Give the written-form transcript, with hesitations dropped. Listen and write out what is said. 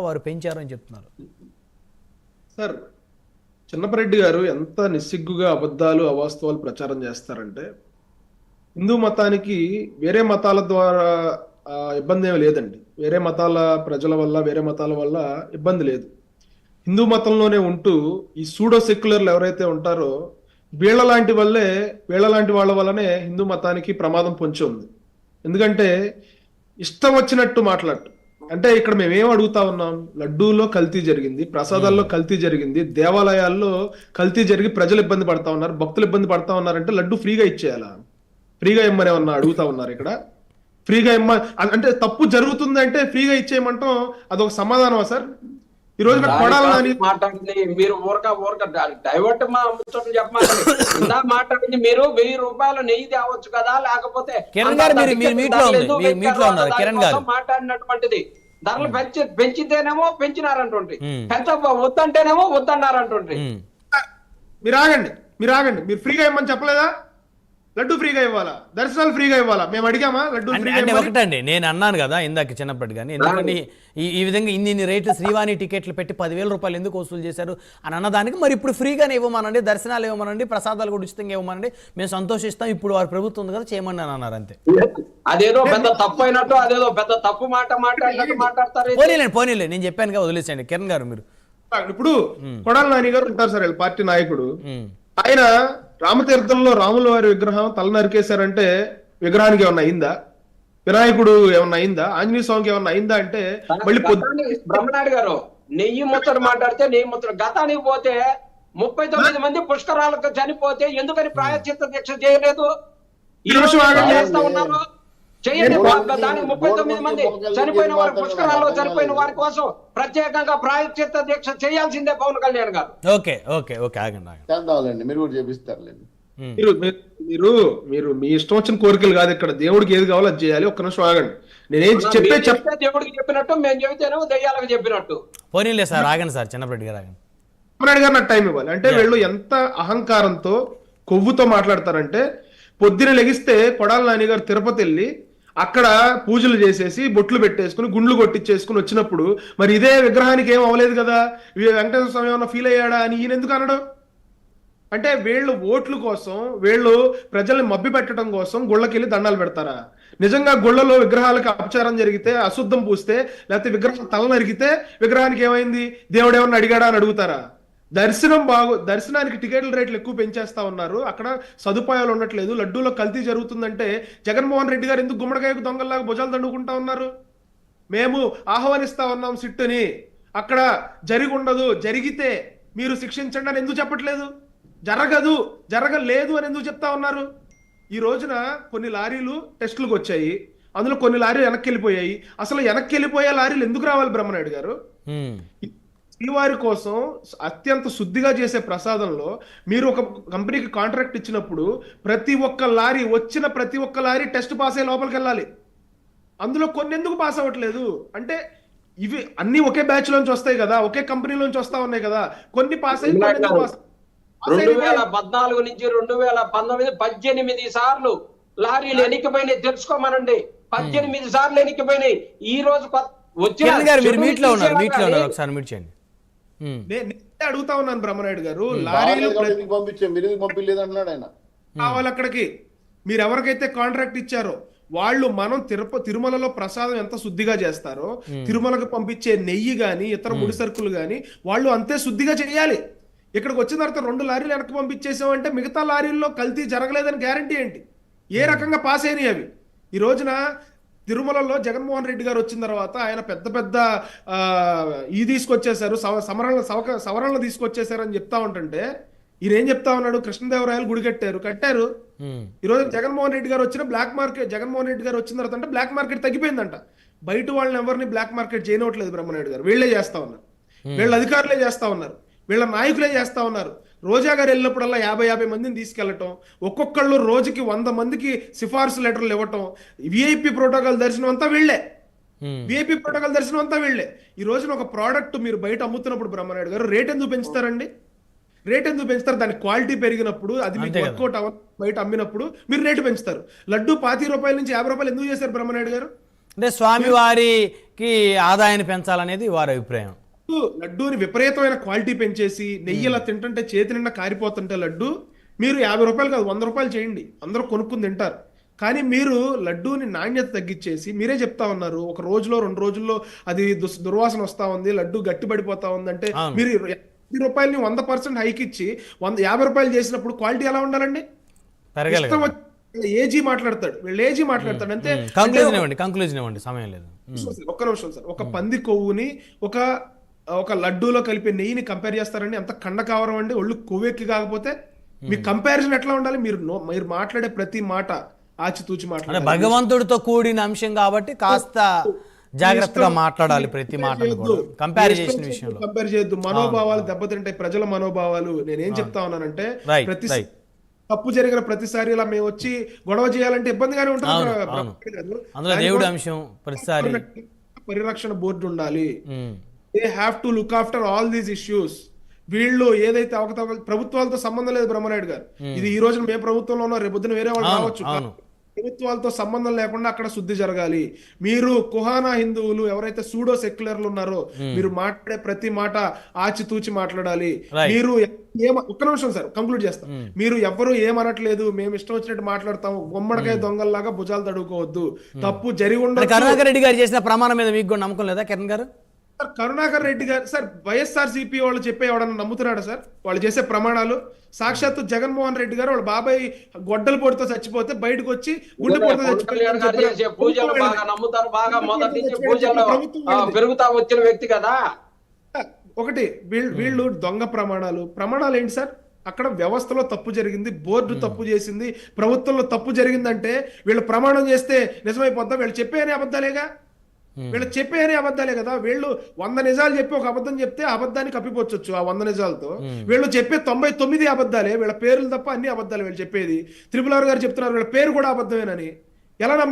వారు పెంచారు అని చెప్తున్నారు. సార్, చిన్నపరెడ్డి గారు ఎంత నిస్సిగ్గుగా అబద్ధాలు అవాస్తవాలు ప్రచారం చేస్తారంటే, హిందూ మతానికి వేరే మతాల ద్వారా ఇబ్బంది ఏమీ లేదండి. వేరే మతాల ప్రజల వల్ల వేరే మతాల వల్ల ఇబ్బంది లేదు. హిందూ మతంలోనే ఉంటూ ఈ సూడో సెక్యులర్లు ఎవరైతే ఉంటారో వీళ్ళ లాంటి వాళ్ళ వల్లనే హిందూ మతానికి ప్రమాదం పొంచి ఉంది. ఎందుకంటే ఇష్టం వచ్చినట్టు మాట్లాడటం. అంటే ఇక్కడ మేమేం అడుగుతా ఉన్నాం? లడ్డూలో కల్తీ జరిగింది, ప్రసాదాల్లో కల్తీ జరిగింది, దేవాలయాల్లో కల్తీ జరిగి ప్రజలు ఇబ్బంది పడతా ఉన్నారు, భక్తులు ఇబ్బంది పడతా ఉన్నారంటే లడ్డు ఫ్రీగా ఇచ్చేయాలా? ఫ్రీగా ఇమ్మని ఏమన్నా అడుగుతా ఉన్నారు ఇక్కడ? ఫ్రీగా ఇమ్మ అంటే తప్పు జరుగుతుంది అంటే ఫ్రీగా ఇచ్చేయమంటాం అదొక సమాధానమా సార్? ఈ రోజు కొడాలని మాట్లాడింది మీరు ఊరక డైవర్ట్ ముచ్చట్లు చెప్పమాకండి. మాట్లాడింది మీరు 1000 రూపాయలు నెయ్యి తేవచ్చు కదా, లేకపోతే మాట్లాడినటువంటిది ధరలు పెంచితేనేమో పెంచినారంటుండ్రి, వద్దంటేనేమో వద్దన్నారంటుండ్రి. మీరు ఆగండి. మీరు ఫ్రీగా ఇమ్మని చెప్పలేదా? లడ్డు ఫ్రీగా ఇవ్వాలా, దర్శనాలు ఫ్రీగా ఇవ్వాలా? మేము అడిగామా? లడ్డు అంటే ఒకటండి, నేను అన్నాను కదా ఇందాక చిన్నప్పటి కానీ, ఎందుకంటే ఈ విధంగా ఇన్ని రేట్లు శ్రీవాణి టికెట్లు పెట్టి 10,000 రూపాయలు ఎందుకు వసూలు చేశారు అని అన్నదానికి మరి ఇప్పుడు ఫ్రీగానే ఇవ్వమనండి, దర్శనాలు ఇవ్వమనండి, ప్రసాదాలు కూడా ఉచితంగా ఇవ్వమనండి, మేము సంతోషిస్తాం, ఇప్పుడు వారి ప్రభుత్వం ఉంది కదా చేయమని అని అన్నారు. అంతే. అదేదో పెద్ద తప్పు అయినట్టు, అదేదో పెద్ద తప్పు మాట్లాడతారు. పోనీలే నేను చెప్పానుగా, వదిలేసండి. కిరణ్ గారు, మీరు ఇప్పుడు కొడాలి నాని గారు ఉంటారు సార్, పార్టీ నాయకుడు. ఆయన రామతీర్థంలో రాముల వారి విగ్రహం తల నరికేశారంటే విగ్రహానికి ఏమన్నా అయిందా? వినాయకుడు ఏమన్నా అయిందా? ఆంజనేయ స్వామికి ఏమన్నా అయిందా? అంటే మళ్ళీ బ్రహ్మనాయుడు గారు నెయ్యి ముచ్చట మాట్లాడితే నెయ్యి ముచ్చట గతానికి పోతే 39 మంది పుష్కరాలకు చనిపోతే ఎందుకని ప్రాయశ్చిత్త దీక్ష చేయలేదు? ఉన్నారు చేయండి. దానికి 39 మంది చనిపోయిన వారి పుష్కరాల్లో చనిపోయిన వారి కోసం ప్రత్యేకంగా ప్రాయశ్చిత్త దీక్ష చేయాల్సిందే పవన్ కళ్యాణ్ గారు. మీరు కూడా చేపిస్తారులేండి. మీరు మీ ఇష్టం వచ్చిన కోరికలు కాదు ఇక్కడ. దేవుడికి ఏది కావాలో అది చేయాలి. ఒక్క నిమిషం ఆగండి. నేనేం చెప్తే దేవుడికి చెప్పినట్టు, మేము చెబితేనే దయ్యాలకు చెప్పినట్టు. పోనీలే సార్, ఆగండి సార్. చిన్నప్పటి గారు ఆగండి. చిన్నప్పటి గారు నాకు టైం ఇవ్వాలి. అంటే వీళ్ళు ఎంత అహంకారంతో కొవ్వుతో మాట్లాడతారంటే, పొద్దున లెగిస్తే కొడాలి నాని గారు తిరుపతి వెళ్ళి అక్కడ పూజలు చేసేసి బొట్లు పెట్టేసుకుని గుండ్లు కొట్టించేసుకుని వచ్చినప్పుడు మరి ఇదే విగ్రహానికి ఏం అవ్వలేదు కదా, వెంకటేశ్వర స్వామి ఏమన్నా ఫీల్ అయ్యాడా అని ఈయన ఎందుకు అనడం? అంటే వీళ్ళు ఓట్ల కోసం, వీళ్ళు ప్రజల్ని మభ్య పెట్టడం కోసం గుళ్ళకెళ్ళి దండాలు పెడతారా? నిజంగా గుళ్ళలో విగ్రహాలకు అపచారం జరిగితే, అశుద్ధం పూస్తే, లేకపోతే విగ్రహం తల నరిగితే విగ్రహానికి ఏమైంది, దేవుడు ఏమన్నా అడిగాడా అని అడుగుతారా? దర్శనానికి టికెట్ల రేట్లు ఎక్కువ పెంచేస్తా ఉన్నారు, అక్కడ సదుపాయాలు ఉండట్లేదు, లడ్డూలో కల్తీ జరుగుతుందంటే జగన్మోహన్ రెడ్డి గారు ఎందుకు గుమ్మడికాయకు దొంగల్లాగా భుజాలు దండుకుంటా ఉన్నారు? మేము ఆహ్వానిస్తా ఉన్నాం సిట్టుని, అక్కడ జరిగి ఉండదు, జరిగితే మీరు శిక్షించండి అని ఎందుకు చెప్పట్లేదు? జరగలేదు అని ఎందుకు చెప్తా ఉన్నారు? ఈ రోజున కొన్ని లారీలు టెస్టులకు వచ్చాయి, అందులో కొన్ని లారీలు వెనక్కి వెళ్ళిపోయాయి. అసలు వెనక్కి వెళ్ళిపోయే లారీలు ఎందుకు రావాలి బ్రహ్మనాయుడు గారు? శ్రీవారి కోసం అత్యంత శుద్ధిగా చేసే ప్రసాదంలో మీరు ఒక కంపెనీకి కాంట్రాక్ట్ ఇచ్చినప్పుడు ప్రతి ఒక్క లారీ టెస్ట్ పాస్ అయ్యి లోపలికి వెళ్ళాలి. అందులో కొన్ని ఎందుకు పాస్ అవ్వట్లేదు? అంటే ఇవి అన్ని ఒకే బ్యాచ్ లోంచి వస్తాయి కదా, ఒకే కంపెనీలోంచి వస్తా ఉన్నాయి కదా, కొన్ని పాస్ అయ్యి 2014 నుంచి 2019 18 సార్లు లారీలు ఎన్నికపోయినాయి. తెలుసుకోమనండి, 18 సార్లు ఎన్నికపోయినాయి. ఈ రోజు అడుగుతా ఉన్నాను బ్రహ్మనాయుడు గారు, లారీలు పంపించలేదన్నాడు ఆయన. కావాలి అక్కడికి మీరు ఎవరికైతే కాంట్రాక్ట్ ఇచ్చారో వాళ్ళు, మనం తిరుమలలో ప్రసాదం ఎంత శుద్ధిగా చేస్తారో తిరుమలకు పంపించే నెయ్యి గాని ఇతర ముడి సరుకులు గాని వాళ్ళు అంతే శుద్ధిగా చేయాలి. ఇక్కడికి వచ్చిన తర్వాత 2 లారీలు వెనక్కి పంపించేసామంటే మిగతా లారీల్లో కల్తీ జరగలేదని గ్యారంటీ ఏంటి? ఏ రకంగా పాస్ అయినాయి అవి? ఈ రోజున తిరుమలలో జగన్మోహన్ రెడ్డి గారు వచ్చిన తర్వాత ఆయన పెద్ద తీసుకొచ్చేసారు, సవరణలు తీసుకొచ్చేసారు అని చెప్తా ఉంటుంటే ఈయన ఏం చెప్తా ఉన్నాడు? కృష్ణదేవరాయలు గుడి కట్టారు. ఈ రోజు జగన్మోహన్ రెడ్డి గారు వచ్చిన జగన్మోహన్ రెడ్డి గారు వచ్చిన తర్వాత అంటే బ్లాక్ మార్కెట్ తగ్గిపోయిందంట. బయట వాళ్ళని ఎవరిని బ్లాక్ మార్కెట్ చేయనట్లేదు బ్రహ్మనాయుడు గారు. వీళ్ళే చేస్తా ఉన్నారు, వీళ్ళ అధికారులే చేస్తా ఉన్నారు, వీళ్ళ నాయకులే చేస్తా ఉన్నారు. రోజా గారు వెళ్ళినప్పుడల్లా 50 మందిని తీసుకెళ్లటం, ఒక్కొక్కళ్ళు రోజుకి 100 మందికి సిఫార్సు లెటర్లు ఇవ్వటం, విఐపి ప్రోటోకాల్ దర్శనం అంతా వీళ్లే. ఈ రోజున ఒక ప్రోడక్ట్ మీరు బయట అమ్ముతున్నప్పుడు బ్రహ్మనాయుడు గారు రేట్ ఎందుకు పెంచుతారండి? దాని క్వాలిటీ పెరిగినప్పుడు, అది మీకు వర్కౌట్ బయట అమ్మినప్పుడు మీరు రేటు పెంచుతారు. లడ్డు 25 రూపాయల నుంచి 50 రూపాయలు ఎందుకు చేశారు బ్రహ్మనాయుడు గారు? అంటే స్వామివారికి ఆదాయాన్ని పెంచాలనేది వారి అభిప్రాయం. లడ్డూని విపరీతమైన క్వాలిటీ పెంచేసి నెయ్యి ఇలా తింటుంటే చేతి నిండా కారిపోతుంటే లడ్డు మీరు 50 రూపాయలు కాదు 100 రూపాయలు చేయండి, అందరూ కొనుక్కుని తింటారు. కానీ మీరు లడ్డూని నాణ్యత తగ్గించేసి మీరే చెప్తా ఉన్నారు ఒక రోజులో 2 రోజుల్లో అది దుర్వాసన వస్తా ఉంది, లడ్డు గట్టిపడిపోతా ఉంది అంటే మీరు 50 రూపాయలని 100% హైక్ ఇచ్చి 50 రూపాయలు చేసినప్పుడు క్వాలిటీ ఎలా ఉండాలండి? ఏజీ మాట్లాడతాడు, వీళ్ళు ఏజీ మాట్లాడతాడు అంతే. కంక్లూజన్ ఇవ్వండి, సమయం లేదు. ఒక్క నిమిషం సార్. ఒక పంది కొవ్వుని ఒక లడ్డూలో కలిపే నెయ్యిని కంపేర్ చేస్తారండి, అంత కండకావరం అండి, ఒళ్ళు కొవ్వెక్కి కాకపోతే మీ కంపారిజన్ ఎట్లా ఉండాలి? మీరు మాట్లాడే ప్రతి మాట ఆచితూచి మాట్లాడాలి. భగవంతుడితో కూడిన అంశం కాబట్టి కాస్త జాగ్రత్తగా మాట్లాడాలి ప్రతి మాటను కూడా. కంపారిజేషన్ విషయంలో కంపేర్ చేయొద్దు. మనోభావాలు దెబ్బతింటాయి, ప్రజల మనోభావాలు. నేనేం చెప్తా ఉన్నానంటే ప్రతి తప్పు జరిగిన ప్రతిసారి ఇలా మేము వచ్చి గొడవ చేయాలంటే ఇబ్బందిగానే ఉంటుంది. అందులో దేవుడి అంశం ప్రతిసారి పరిరక్షణ బోర్డు ఉండాలి. They have to look after all these issues. వీళ్ళు ఏదైతే అవకతవకలు, ప్రభుత్వాలతో సంబంధం లేదు బ్రహ్మనాయుడు గారు. ఇది ఈ రోజున మేము ప్రభుత్వంలో ఉన్నా, రేపొద్దున వేరే వాళ్ళు రావచ్చు. ప్రభుత్వాలతో సంబంధం లేకుండా అక్కడ శుద్ధి జరగాలి. మీరు కుహానా హిందువులు ఎవరైతే సూడో సెక్యులర్లు ఉన్నారో మీరు మాట్లాడే ప్రతి మాట ఆచితూచి మాట్లాడాలి. మీరు ఒక్క నిమిషం సార్ కంక్లూడ్ చేస్తాం. మీరు ఎవ్వరూ ఏమనట్లేదు, మేము ఇష్టం వచ్చినట్టు మాట్లాడతాం, గుమ్మడికాయ దొంగల్లాగా భుజాలు తడుకోవద్దు. తప్పు జరిగి ఉండదు. కరుణాకర్ రెడ్డి గారు చేసిన ప్రమాణం మీద మీకు నమ్మకం లేదా కిరణ్ గారు? కరుణాకర్ రెడ్డి గారు సార్ వైఎస్ఆర్సీపీ వాళ్ళు చెప్పే ఎవడన్నా నమ్ముతున్నాడా సార్? వాళ్ళు చేసే ప్రమాణాలు సాక్షాత్తు జగన్మోహన్ రెడ్డి గారు వాళ్ళ బాబాయ్ గొడ్డల పొడితో చచ్చిపోతే బయటకు వచ్చి గుండె పొడితో పెరుగుతా వచ్చిన వ్యక్తి కదా. ఒకటి వీళ్ళు దొంగ ప్రమాణాలు ఏంటి సార్? అక్కడ వ్యవస్థలో తప్పు జరిగింది, బోర్డు తప్పు చేసింది, ప్రభుత్వంలో తప్పు జరిగిందంటే వీళ్ళు ప్రమాణం చేస్తే నిజమైపోద్దా? వీళ్ళు చెప్పేనే అబద్ధాలేగా, వీళ్ళు చెప్పేనే అబద్ధాలే కదా. వీళ్ళు 100 నిజాలు చెప్పి ఒక అబద్ధం చెప్తే అబద్ధాన్ని కప్పిపోవచ్చు ఆ 100 నిజాలతో. వీళ్ళు చెప్పే 99 అబద్ధాలే, వీళ్ళ పేర్లు తప్ప అన్ని అబద్ధాలు వీళ్ళు చెప్పేది. త్రిపుల్ ఆర్ గారు చెప్తున్నారు వీళ్ళ పేరు కూడా అబద్ధమేనని. ఎలా నమ్మాలి?